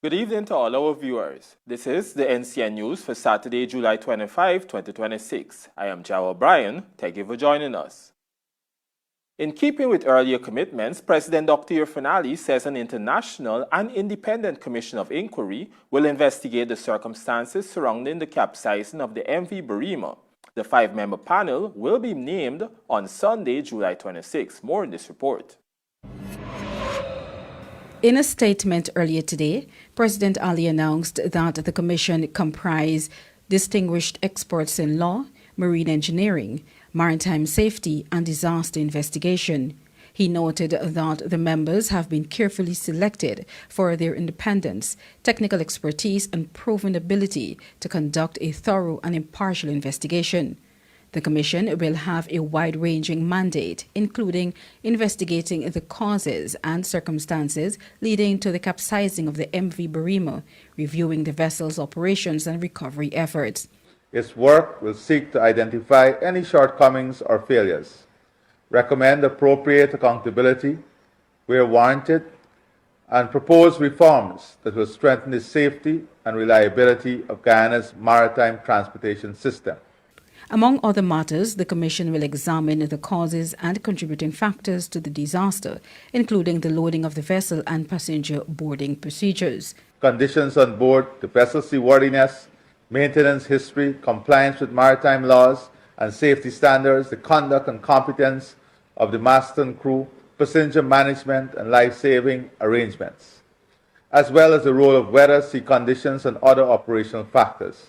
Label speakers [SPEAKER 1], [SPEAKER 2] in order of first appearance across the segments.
[SPEAKER 1] Good evening to all our viewers. This is the NCN News for Saturday, July 25, 2026. I am Joe O'Brien. Thank you for joining us. In keeping with earlier commitments, President Dr. Irfanali says an international and independent commission of inquiry will investigate the circumstances surrounding the capsizing of the MV Berbice. The 5-member panel will be named on Sunday, July 26. More in this report.
[SPEAKER 2] In a statement earlier today, President Ali announced that the commission comprised distinguished experts in law, marine engineering, maritime safety, and disaster investigation. He noted that the members have been carefully selected for their independence, technical expertise, and proven ability to conduct a thorough and impartial investigation. The Commission will have a wide-ranging mandate, including investigating the causes and circumstances leading to the capsizing of the MV Berbice, reviewing the vessel's operations and recovery efforts.
[SPEAKER 3] Its work will seek to identify any shortcomings or failures, recommend appropriate accountability where warranted, and propose reforms that will strengthen the safety and reliability of Guyana's maritime transportation system.
[SPEAKER 2] Among other matters, the Commission will examine the causes and contributing factors to the disaster, including the loading of the vessel and passenger boarding procedures.
[SPEAKER 3] Conditions on board, the vessel's seaworthiness, maintenance history, compliance with maritime laws and safety standards, the conduct and competence of the master and crew, passenger management and life-saving arrangements, as well as the role of weather, sea conditions, and other operational factors.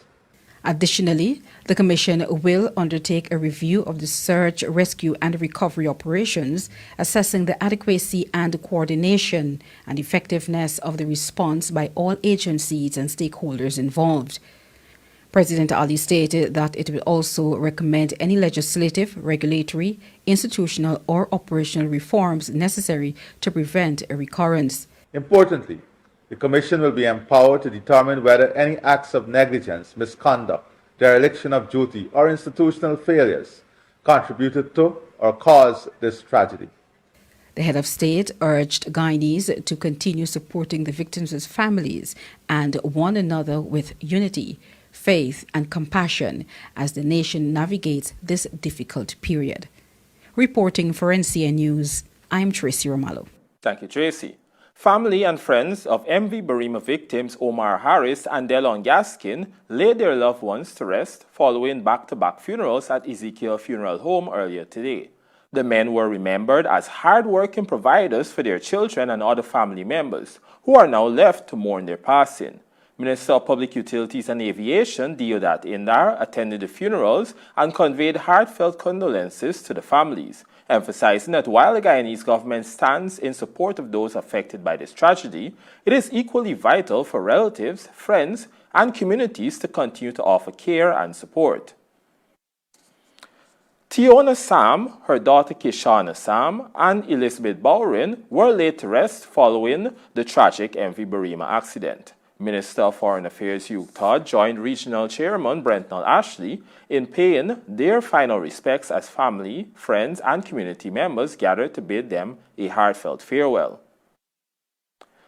[SPEAKER 2] Additionally, the Commission will undertake a review of the search, rescue, and recovery operations, assessing the adequacy and coordination and effectiveness of the response by all agencies and stakeholders involved. President Ali stated that it will also recommend any legislative, regulatory, institutional, or operational reforms necessary to prevent a recurrence.
[SPEAKER 3] Importantly, the Commission will be empowered to determine whether any acts of negligence, misconduct, dereliction of duty, or institutional failures contributed to or caused this tragedy.
[SPEAKER 2] The head of state urged Guyanese to continue supporting the victims' families and one another with unity, faith, and compassion as the nation navigates this difficult period. Reporting for NCN News, I'm Tracy Romalo.
[SPEAKER 1] Thank you, Tracy. Family and friends of MV Berbice victims Omar Harris and Delon Gaskin laid their loved ones to rest following back-to-back funerals at Ezekiel Funeral Home earlier today. The men were remembered as hard-working providers for their children and other family members, who are now left to mourn their passing. Minister of Public Utilities and Aviation, Deodat Indar, attended the funerals and conveyed heartfelt condolences to the families, emphasizing that while the Guyanese government stands in support of those affected by this tragedy, it is equally vital for relatives, friends, and communities to continue to offer care and support. Tiona Sam, her daughter Kishana Sam, and Elizabeth Bowrin were laid to rest following the tragic MV Berbice accident. Minister of Foreign Affairs Hugh Todd joined Regional Chairman Brentnell Ashley in paying their final respects as family, friends, and community members gathered to bid them a heartfelt farewell.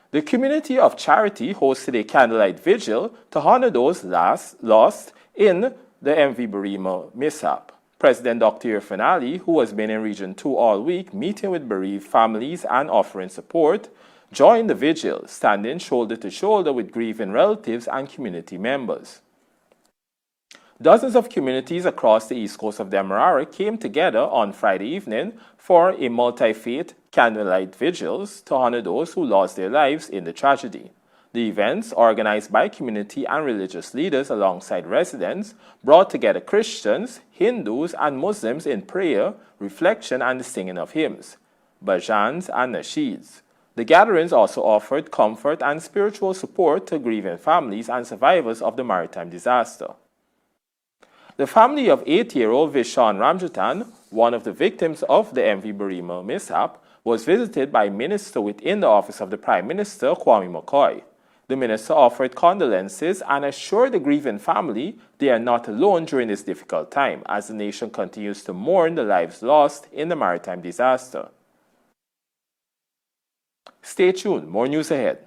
[SPEAKER 1] The community of Charity hosted a candlelight vigil to honor those lost in the MV Berbice mishap. President Dr. Irfanali, who has been in Region 2 all week, meeting with bereaved families and offering support, joined the vigil, standing shoulder to shoulder with grieving relatives and community members. Dozens of communities across the east coast of Demerara came together on Friday evening for a multi-faith candlelight vigils to honor those who lost their lives in the tragedy. The events, organized by community and religious leaders alongside residents, brought together Christians, Hindus, and Muslims in prayer, reflection, and the singing of hymns, bhajans, and nasheeds. The gatherings also offered comfort and spiritual support to grieving families and survivors of the maritime disaster. The family of 8-year-old Vishan Ramjatan, one of the victims of the MV Berbice mishap, was visited by a minister within the office of the Prime Minister, Kwame McCoy. The minister offered condolences and assured the grieving family they are not alone during this difficult time as the nation continues to mourn the lives lost in the maritime disaster. Stay tuned, more news ahead.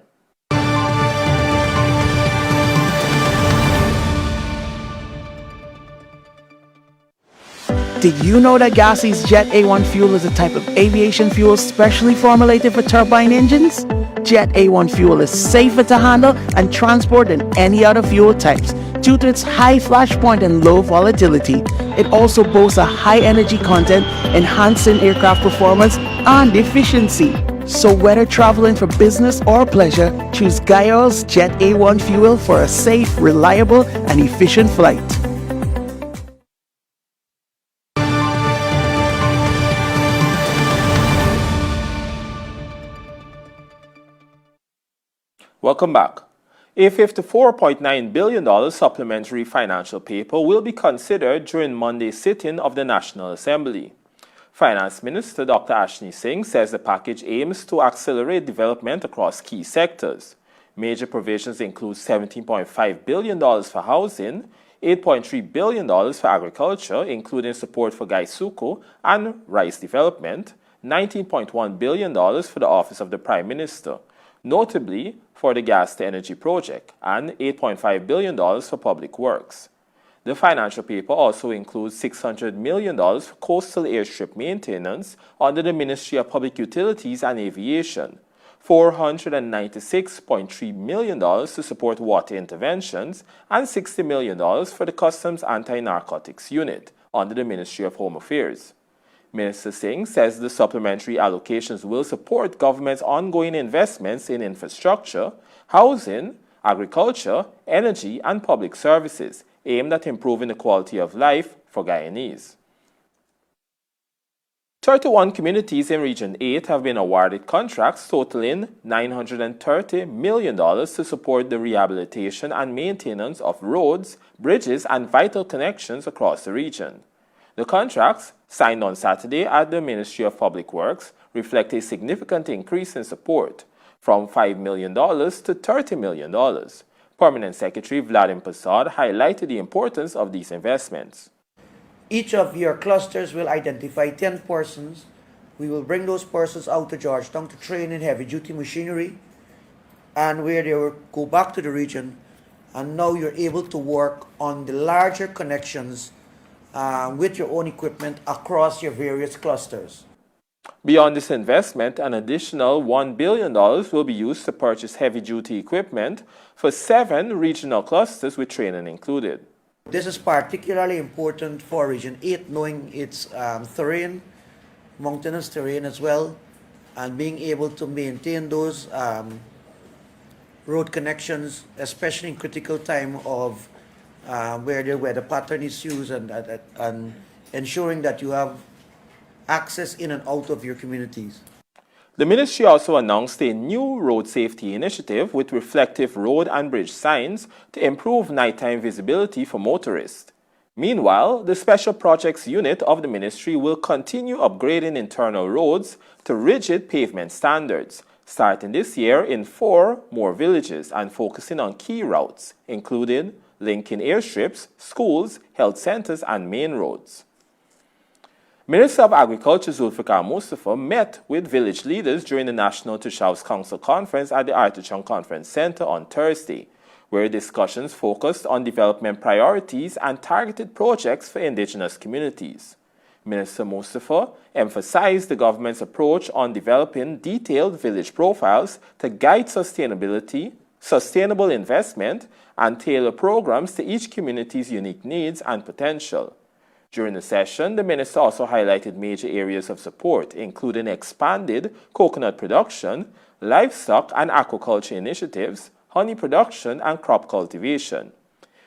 [SPEAKER 4] Did you know that Gassie's Jet A1 fuel is a type of aviation fuel specially formulated for turbine engines? Jet A1 fuel is safer to handle and transport than any other fuel types due to its high flash point and low volatility. It also boasts a high energy content, enhancing aircraft performance and efficiency. So whether traveling for business or pleasure, choose Guyana's Jet A1 fuel for a safe, reliable, and efficient flight.
[SPEAKER 1] Welcome back. A $54.9 billion supplementary financial paper will be considered during Monday's sitting of the National Assembly. Finance Minister Dr. Ashni Singh says the package aims to accelerate development across key sectors. Major provisions include $17.5 billion for housing, $8.3 billion for agriculture, including support for Gaisuku and rice development, $19.1 billion for the Office of the Prime Minister, notably for the gas-to-energy project, and $8.5 billion for public works. The financial paper also includes $600 million for coastal airstrip maintenance under the Ministry of Public Utilities and Aviation, $496.3 million to support water interventions, and $60 million for the Customs Anti-Narcotics Unit under the Ministry of Home Affairs. Minister Singh says the supplementary allocations will support government's ongoing investments in infrastructure, housing, agriculture, energy, and public services, aimed at improving the quality of life for Guyanese. 31 communities in Region 8 have been awarded contracts totaling $930 million to support the rehabilitation and maintenance of roads, bridges, and vital connections across the region. The contracts, signed on Saturday at the Ministry of Public Works, reflect a significant increase in support, from $5 million to $30 million. Permanent Secretary Vladimir Prasad highlighted the importance of these investments.
[SPEAKER 5] Each of your clusters will identify 10 persons. We will bring those persons out to Georgetown to train in heavy-duty machinery, and where they will go back to the region, and now you're able to work on the larger connections with your own equipment across your various clusters.
[SPEAKER 1] Beyond this investment, an additional $1 billion will be used to purchase heavy-duty equipment for 7 regional clusters with training included.
[SPEAKER 5] This is particularly important for Region 8, knowing its terrain, mountainous terrain as well, and being able to maintain those road connections, especially in critical time of where the weather pattern is used, and ensuring that you have access in and out of your communities.
[SPEAKER 1] The ministry also announced a new road safety initiative with reflective road and bridge signs to improve nighttime visibility for motorists. Meanwhile, the Special Projects Unit of the ministry will continue upgrading internal roads to rigid pavement standards, starting this year in 4 more villages and focusing on key routes, including linking airstrips, schools, health centers, and main roads. Minister of Agriculture Zulfikar Mustafa met with village leaders during the National Tushaus Council Conference at the Artichon Conference Center on Thursday, where discussions focused on development priorities and targeted projects for indigenous communities. Minister Mustafa emphasized the government's approach on developing detailed village profiles to guide sustainability, sustainable investment, and tailor programs to each community's unique needs and potential. During the session, the minister also highlighted major areas of support, including expanded coconut production, livestock and aquaculture initiatives, honey production, and crop cultivation.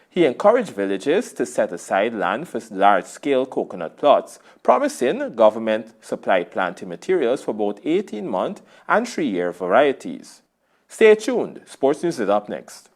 [SPEAKER 1] He encouraged villages to set aside land for large-scale coconut plots, promising government-supplied planting materials for both 18-month and 3-year varieties. Stay tuned. Sports News is up next.